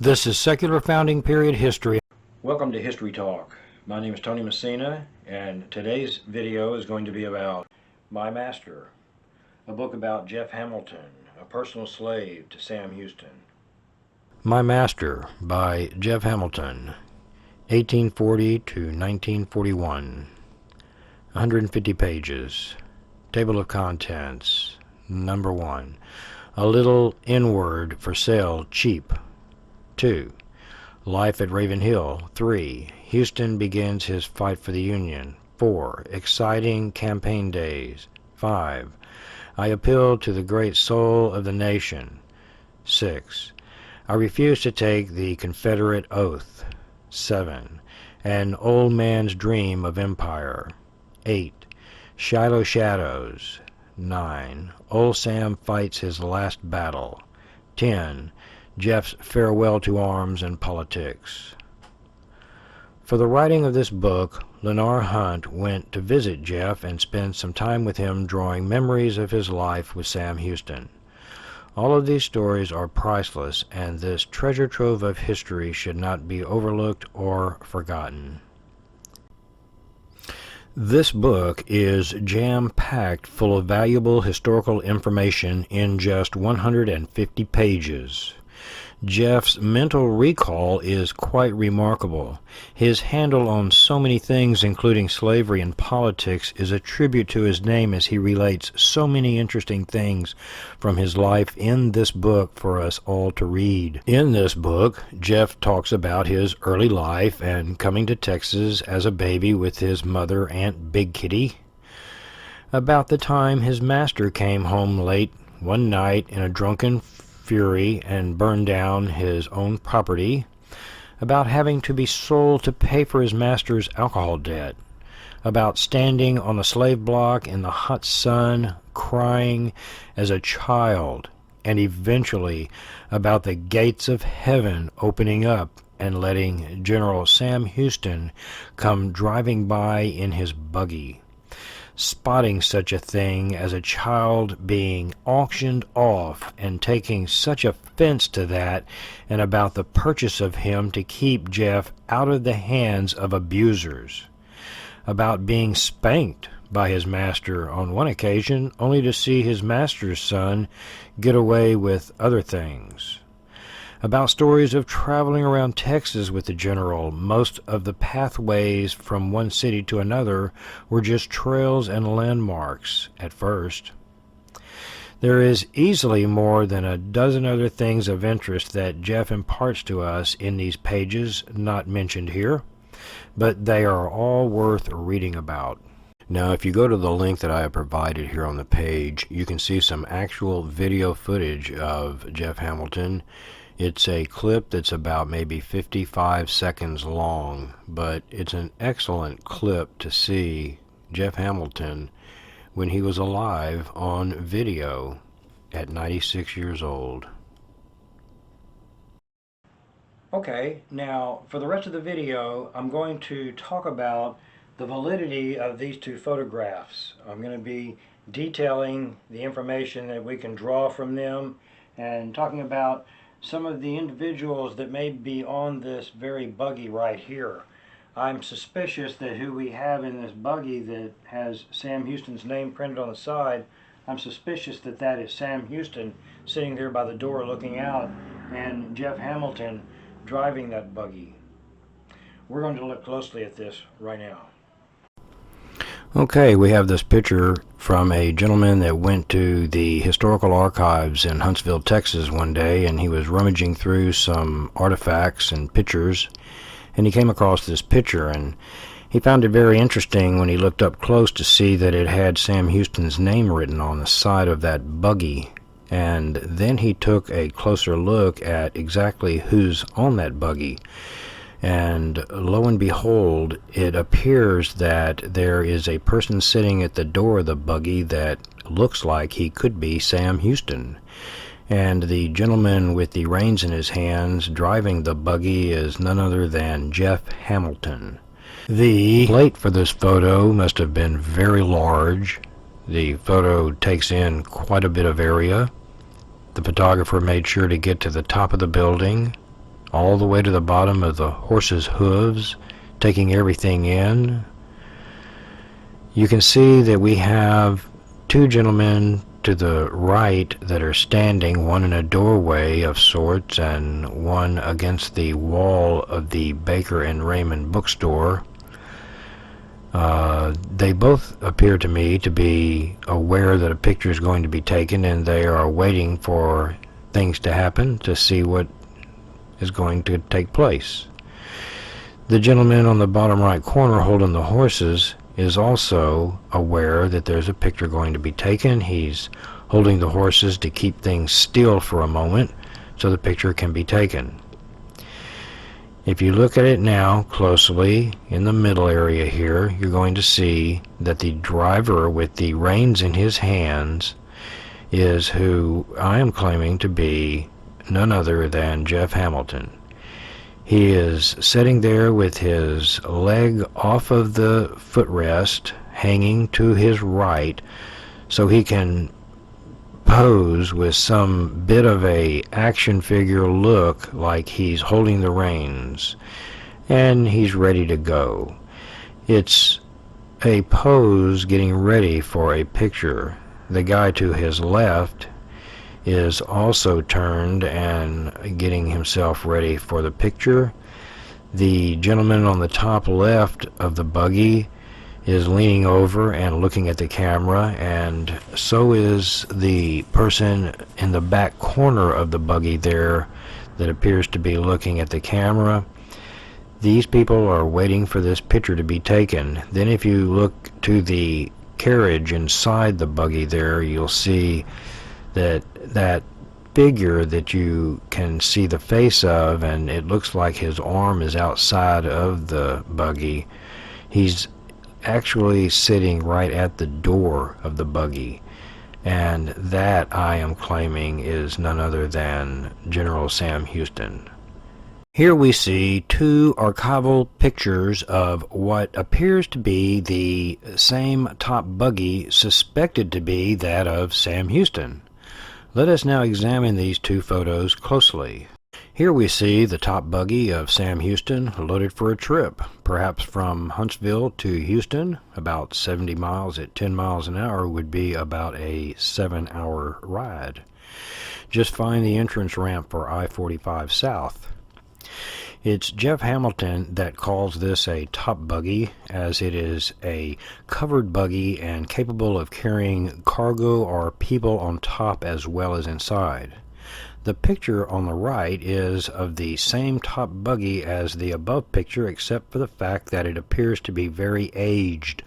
This is Secular Founding Period History. Welcome to History Talk. My name is Tony Messina, and today's video is going to be about My Master, a book about Jeff Hamilton, a personal slave to Sam Houston. My Master by Jeff Hamilton, 1840 to 1941. 150 pages. Table of Contents. Number 1. A Little N-Word for Sale Cheap. 2. Life at Raven Hill. 3. Houston begins his fight for the Union. 4. Exciting campaign days. 5. I appeal to the great soul of the nation. 6. I refuse to take the Confederate oath. 7. An old man's dream of empire. 8. Shiloh Shadows. 9. Old Sam fights his last battle. 10. Jeff's farewell to arms and politics. For the writing of this book, Lenore Hunt went to visit Jeff and spend some time with him drawing memories of his life with Sam Houston. All of these stories are priceless, and this treasure trove of history should not be overlooked or forgotten. This book is jam-packed full of valuable historical information in just 150 pages. Jeff's mental recall is quite remarkable. His handle on so many things, including slavery and politics, is a tribute to his name as he relates so many interesting things from his life in this book for us all to read. In this book, Jeff talks about his early life and coming to Texas as a baby with his mother, Aunt Big Kitty, about the time his master came home late one night in a drunken fury and burned down his own property, about having to be sold to pay for his master's alcohol debt, about standing on the slave block in the hot sun crying as a child, and eventually about the gates of heaven opening up and letting General Sam Houston come driving by in his buggy. Spotting such a thing as a child being auctioned off and taking such offense to that, and about the purchase of him to keep Jeff out of the hands of abusers, about being spanked by his master on one occasion only to see his master's son get away with other things, about stories of traveling around Texas with the general. Most of the pathways from one city to another were just trails and landmarks at first. There is easily more than a dozen other things of interest that Jeff imparts to us in these pages, not mentioned here, but they are all worth reading about. Now, if you go to the link that I have provided here on the page, you can see some actual video footage of Jeff Hamilton. It's a clip that's about maybe 55 seconds long, but it's an excellent clip to see Jeff Hamilton when he was alive on video at 96 years old. Okay, now for the rest of the video, I'm going to talk about the validity of these two photographs. I'm going to be detailing the information that we can draw from them and talking about some of the individuals that may be on this very buggy right here. I'm suspicious that who we have in this buggy that has Sam Houston's name printed on the side, I'm suspicious that that is Sam Houston sitting there by the door looking out, and Jeff Hamilton driving that buggy. We're going to look closely at this right now. Okay, we have this picture from a gentleman that went to the historical archives in Huntsville, Texas one day, and he was rummaging through some artifacts and pictures, and he came across this picture, and he found it very interesting when he looked up close to see that it had Sam Houston's name written on the side of that buggy. And then he took a closer look at exactly who's on that buggy. And lo and behold, it appears that there is a person sitting at the door of the buggy that looks like he could be Sam Houston. And the gentleman with the reins in his hands driving the buggy is none other than Jeff Hamilton. The plate for this photo must have been very large. The photo takes in quite a bit of area. The photographer made sure to get to the top of the building, all the way to the bottom of the horse's hooves, taking everything in. You can see that we have two gentlemen to the right that are standing, one in a doorway of sorts and one against the wall of the Baker and Raymond bookstore. They both appear to me to be aware that a picture is going to be taken, and they are waiting for things to happen to see what is going to take place. The gentleman on the bottom right corner holding the horses is also aware that there's a picture going to be taken. He's holding the horses to keep things still for a moment so the picture can be taken. If you look at it now closely in the middle area here, you're going to see that the driver with the reins in his hands is who I am claiming to be none other than Jeff Hamilton. He is sitting there with his leg off of the footrest, hanging to his right, so he can pose with some bit of a action figure look, like he's holding the reins and he's ready to go. It's a pose getting ready for a picture. The guy to his left is also turned and getting himself ready for the picture. The gentleman on the top left of the buggy is leaning over and looking at the camera, and so is the person in the back corner of the buggy there that appears to be looking at the camera. These people are waiting for this picture to be taken. Then if you look to the carriage inside the buggy there, you'll see that figure that you can see the face of, and it looks like his arm is outside of the buggy. He's actually sitting right at the door of the buggy, and that I am claiming is none other than General Sam Houston. Here we see two archival pictures of what appears to be the same top buggy suspected to be that of Sam Houston. Let us now examine these two photos closely. Here we see the top buggy of Sam Houston loaded for a trip, perhaps from Huntsville to Houston. About 70 miles at 10 miles an hour would be about a 7-hour ride. Just find the entrance ramp for I-45 South. It's Jeff Hamilton that calls this a top buggy, as it is a covered buggy and capable of carrying cargo or people on top as well as inside. The picture on the right is of the same top buggy as the above picture, except for the fact that it appears to be very aged,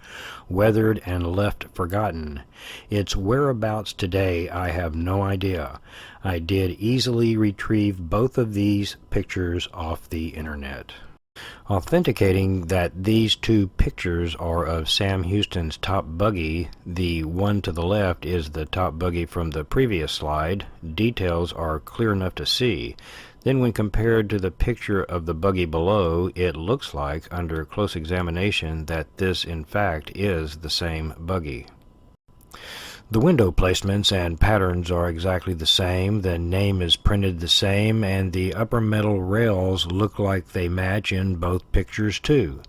weathered, and left forgotten. Its whereabouts today I have no idea. I did easily retrieve both of these pictures off the internet. Authenticating that these two pictures are of Sam Houston's top buggy, the one to the left is the top buggy from the previous slide. Details are clear enough to see. Then when compared to the picture of the buggy below, it looks like, under close examination, that this in fact is the same buggy. The window placements and patterns are exactly the same, the name is printed the same, and the upper metal rails look like they match in both pictures too.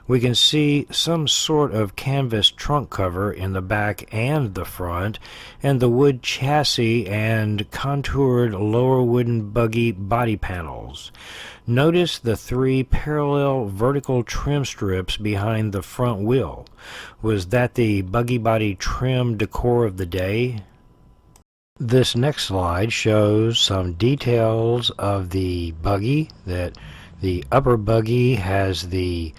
We can see some sort of canvas trunk cover in the back and the front, and the wood chassis and contoured lower wooden buggy body panels. Notice the 3 parallel vertical trim strips behind the front wheel. Was that the buggy body trim decor of the day? This next slide shows some details of the buggy. That the upper buggy has the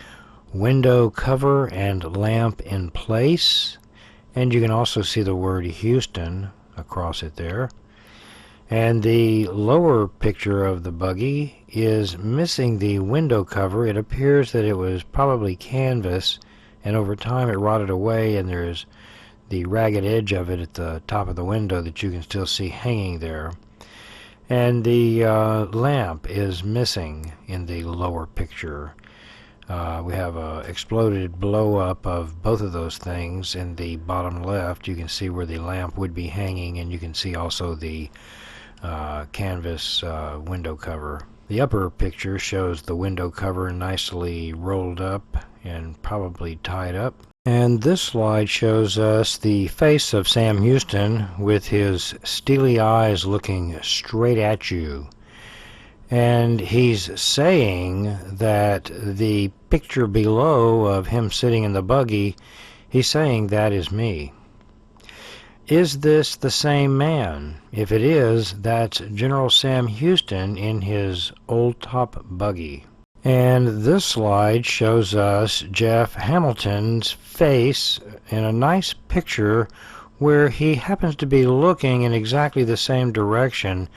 window cover and lamp in place, and you can also see the word Houston across it there. And the lower picture of the buggy is missing the window cover. It appears that it was probably canvas, and over time it rotted away, and there's the ragged edge of it at the top of the window that you can still see hanging there. And the lamp is missing in the lower picture. We have a exploded blow up of both of those things in the bottom left. You can see where the lamp would be hanging, and you can see also the canvas window cover. The upper picture shows the window cover nicely rolled up and probably tied up. And this slide shows us the face of Sam Houston with his steely eyes looking straight at you. And he's saying that the picture below of him sitting in the buggy, he's saying that is me. Is this the same man? If it is, that's General Sam Houston in his old top buggy. And this slide shows us Jeff Hamilton's face in a nice picture where he happens to be looking in exactly the same direction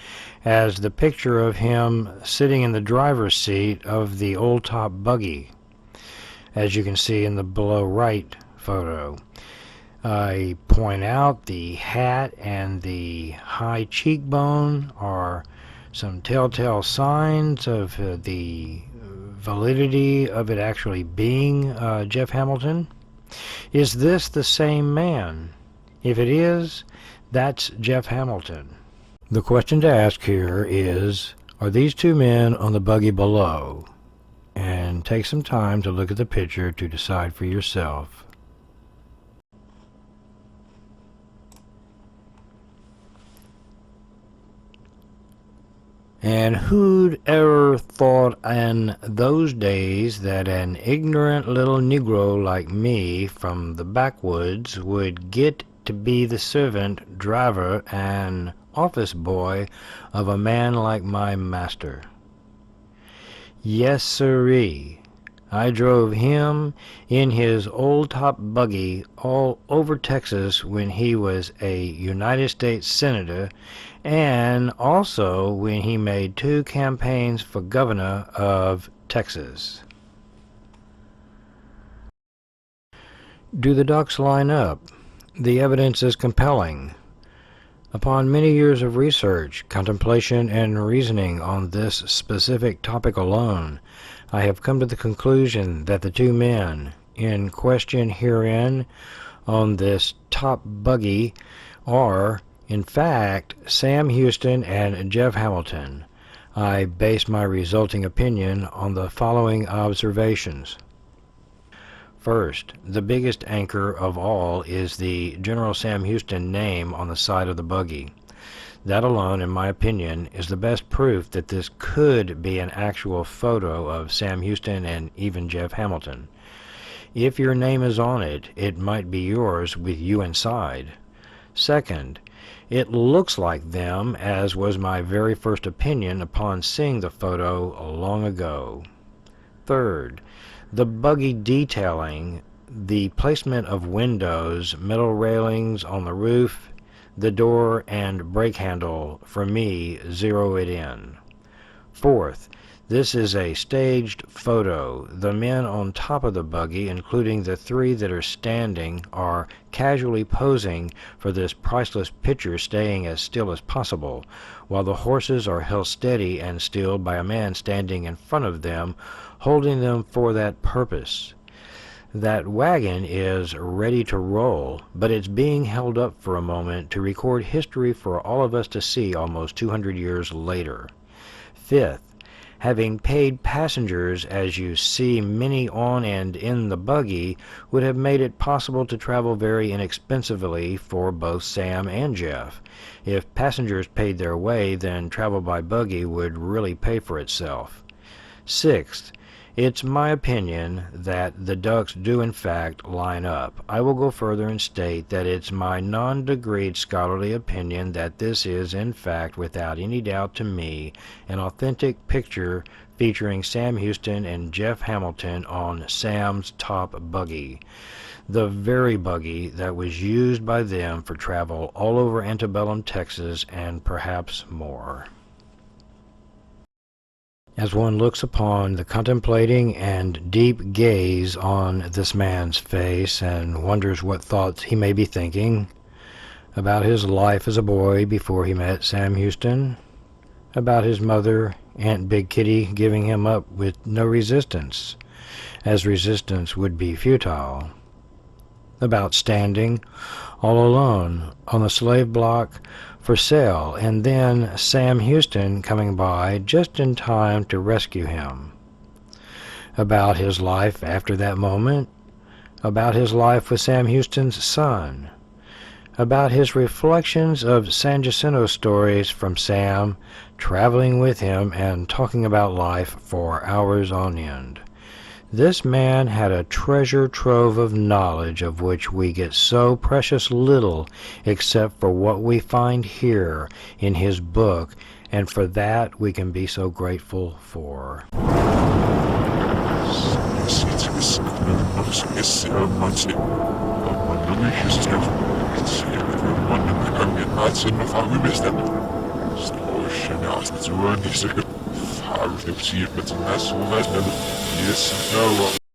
as the picture of him sitting in the driver's seat of the old top buggy, as you can see in the below right photo. I point out the hat and the high cheekbone are some telltale signs of the validity of it actually being Jeff Hamilton. Is this the same man? If it is, that's Jeff Hamilton. The question to ask here is, are these two men on the buggy below? And take some time to look at the picture to decide for yourself. And who'd ever thought in those days that an ignorant little Negro like me from the backwoods would get to be the servant, driver, and office boy of a man like my master? Yes, sirree. I drove him in his old top buggy all over Texas when he was a United States Senator, and also when he made 2 campaigns for governor of Texas. Do the ducks line up? The evidence is compelling. Upon many years of research, contemplation, and reasoning on this specific topic alone, I have come to the conclusion that the 2 men in question herein on this top buggy are, in fact, Sam Houston and Jeff Hamilton. I base my resulting opinion on the following observations. First, the biggest anchor of all is the General Sam Houston name on the side of the buggy. That alone, in my opinion, is the best proof that this could be an actual photo of Sam Houston and even Jeff Hamilton. If your name is on it, it might be yours with you inside. Second, it looks like them, as was my very first opinion upon seeing the photo long ago. Third, the buggy detailing, the placement of windows, metal railings on the roof, the door, and brake handle, for me, zero it in. Fourth, this is a staged photo. The men on top of the buggy, including the 3 that are standing, are casually posing for this priceless picture, staying as still as possible, while the horses are held steady and still by a man standing in front of them, holding them for that purpose. That wagon is ready to roll, but it's being held up for a moment to record history for all of us to see almost 200 years later. Fifth, having paid passengers, as you see many on and in the buggy, would have made it possible to travel very inexpensively for both Sam and Jeff. If passengers paid their way, then travel by buggy would really pay for itself. Sixth, it's my opinion that the ducks do in fact line up. I will go further and state that it's my non-degreed scholarly opinion that this is in fact, without any doubt to me, an authentic picture featuring Sam Houston and Jeff Hamilton on Sam's top buggy. The very buggy that was used by them for travel all over antebellum Texas and perhaps more. As one looks upon the contemplating and deep gaze on this man's face and wonders what thoughts he may be thinking about his life as a boy before he met Sam Houston, about his mother, Aunt Big Kitty, giving him up with no resistance, as resistance would be futile. About standing all alone on the slave block for sale, and then Sam Houston coming by just in time to rescue him. About his life after that moment, about his life with Sam Houston's son, about his reflections of San Jacinto stories from Sam, traveling with him and talking about life for hours on end. This man had a treasure trove of knowledge of which we get so precious little except for what we find here in his book, and for that we can be so grateful for. Yes, no.